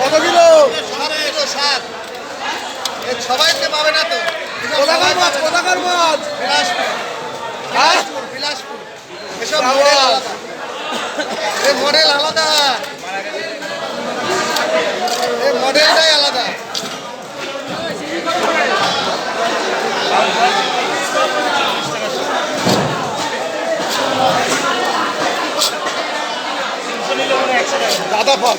কত kilo? 7 kilo 7। সবাইতে পাবে না তো। কোথাকার মাছ? কোথাকার মাছ? বিলাসপুর। হ্যাঁ? বিলাসপুর। এসব মডেল আলাদা। এই মডেল আলাদা। এই মডেলটাই আলাদা। গাঁদা ফল।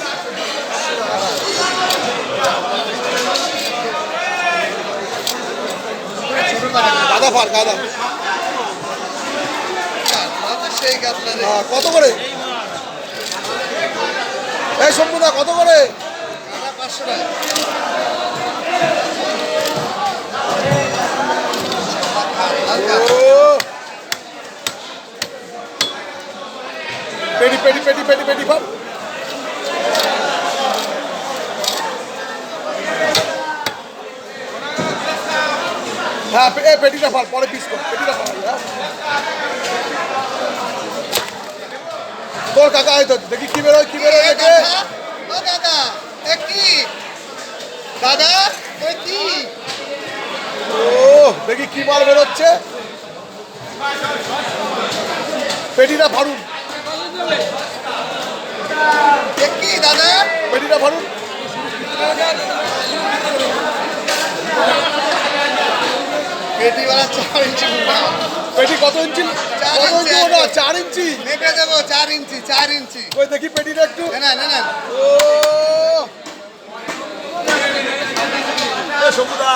গাঁদা ফল গাঁদা। সেই গাছটা রে। কত করে? এই শম্ভুদা কত করে? 500 টাকা। পেটি পেটি পেটি পেটি পেটি ফল। হ্যাঁ পেটিটা ফল, পরে পিস কর। পেটিটা ফল। হ্যাঁ তোর কাকা হয়তো দেখি কি বেরোয় কি বেরোয় দেখে। ও দাদা এ কি? দাদা এ কি? ও দেখি কি মাল বেরোচ্ছে। পেটিটা ফাড়ুন। এ কি দাদা? পেটিটা ফাড়ুন। পেটিওয়ালা 4 ইঞ্চি মোটা। পেটি কত ইঞ্চি? কত ইঞ্চি ওটা? 4 ইঞ্চি। মেপে দেবো 4 ইঞ্চি 4 ইঞ্চি। ওই দেখি পেটিটা একটু। না না না। ও শম্ভুদা